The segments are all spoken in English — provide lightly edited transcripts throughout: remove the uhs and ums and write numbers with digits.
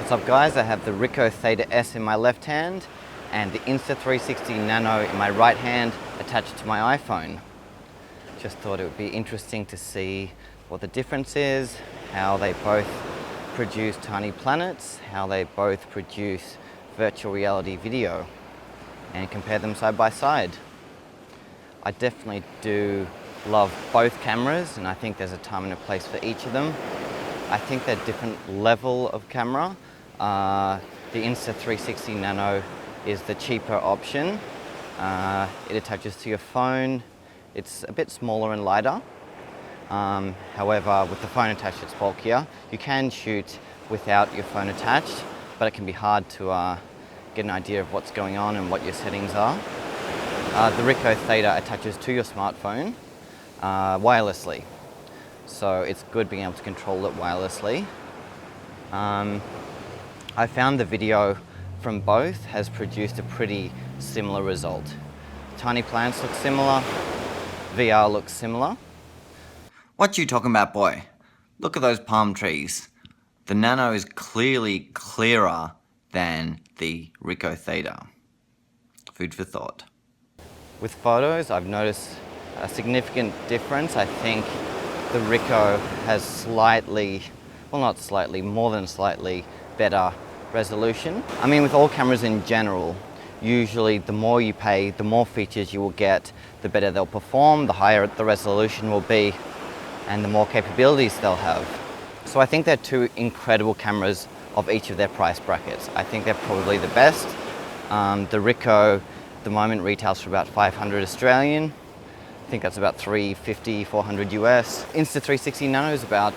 What's up guys, I have the Ricoh Theta S in my left hand and the Insta360 Nano in my right hand attached to my iPhone. Just thought it would be interesting to see what the difference is, how they both produce tiny planets, how they both produce virtual reality video, and compare them side by side. I definitely do love both cameras, and I think there's a time and a place for each of them. I think they're different level of camera. The Insta360 Nano is the cheaper option. It attaches to your phone. It's a bit smaller and lighter. However, with the phone attached, it's bulkier. You can shoot without your phone attached, but it can be hard to get an idea of what's going on and what your settings are. The Ricoh Theta attaches to your smartphone wirelessly. So it's good being able to control it wirelessly. I found the video from both has produced a pretty similar result. Tiny planets look similar, VR looks similar. What you talking about, boy? Look at those palm trees. The Nano is clearly clearer than the Ricoh Theta. Food for thought. With photos, I've noticed a significant difference. I think the Ricoh has slightly, well not slightly, more than slightly better resolution. I mean, with all cameras in general, usually the more you pay, the more features you will get, the better they'll perform, the higher the resolution will be, and the more capabilities they'll have. So I think they're two incredible cameras of each of their price brackets. I think they're probably the best. The Ricoh, at the moment, retails for about 500 Australian. I think that's about 350, 400 US. Insta360 Nano is about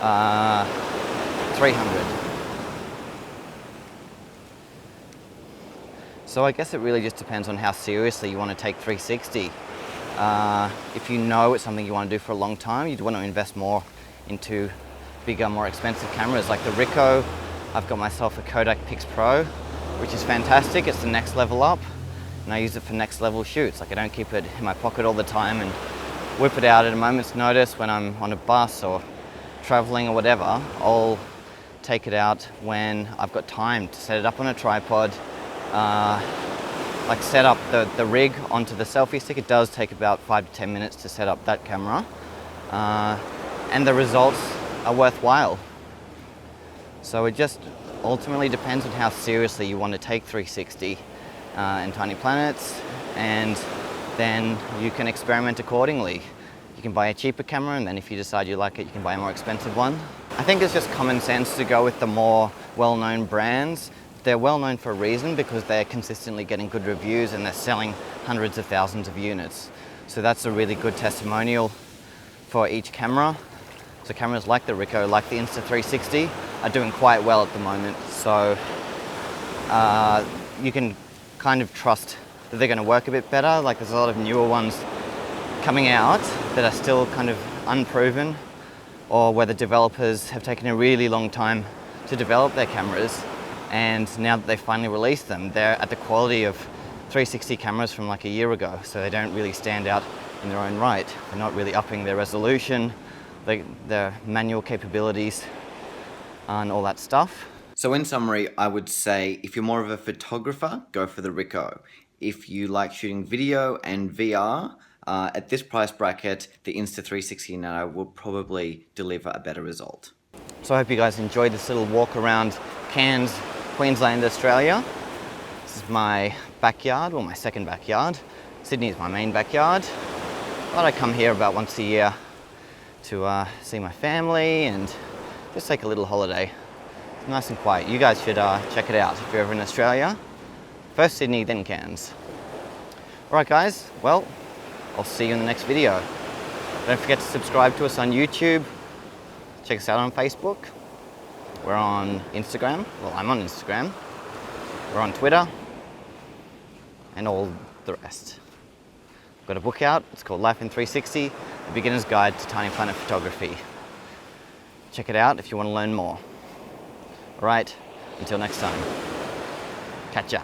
300. So I guess it really just depends on how seriously you want to take 360. If you know it's something you want to do for a long time, you'd want to invest more into bigger, more expensive cameras. Like the Ricoh, I've got myself a Kodak Pix Pro, which is fantastic. It's the next level up, and I use it for next level shoots. Like I don't keep it in my pocket all the time and whip it out at a moment's notice when I'm on a bus or traveling or whatever. I'll take it out when I've got time to set it up on a tripod, like set up the rig onto the selfie stick. It does take about 5 to 10 minutes to set up that camera, and the results are worthwhile. So it just ultimately depends on how seriously you want to take 360 and tiny planets, and then you can experiment accordingly. You can buy a cheaper camera, and then if you decide you like it, you can buy a more expensive one. I think it's just common sense to go with the more well-known brands. They're well known for a reason, because they're consistently getting good reviews and they're selling hundreds of thousands of units. So that's a really good testimonial for each camera. So cameras like the Ricoh, like the Insta360, are doing quite well at the moment. So you can kind of trust that they're going to work a bit better. Like there's a lot of newer ones coming out that are still kind of unproven, or where the developers have taken a really long time to develop their cameras. And now that they've finally released them, they're at the quality of 360 cameras from like a year ago. So they don't really stand out in their own right. They're not really upping their resolution, their manual capabilities, and all that stuff. So in summary, I would say if you're more of a photographer, go for the Ricoh. If you like shooting video and VR, at this price bracket, the Insta360 Nano will probably deliver a better result. So I hope you guys enjoyed this little walk around Cairns, Queensland, Australia. This is my backyard, or my second backyard. Sydney is my main backyard. Thought I'd come here about once a year to see my family and just take a little holiday. It's nice and quiet. You guys should check it out if you're ever in Australia. First Sydney, then Cairns. Alright guys, well, I'll see you in the next video. Don't forget to subscribe to us on YouTube. Check us out on Facebook. We're on Instagram. Well, I'm on Instagram. We're on Twitter. And all the rest. I've got a book out. It's called Life in 360, A Beginner's Guide to Tiny Planet Photography. Check it out if you want to learn more. All right, until next time. Catch ya.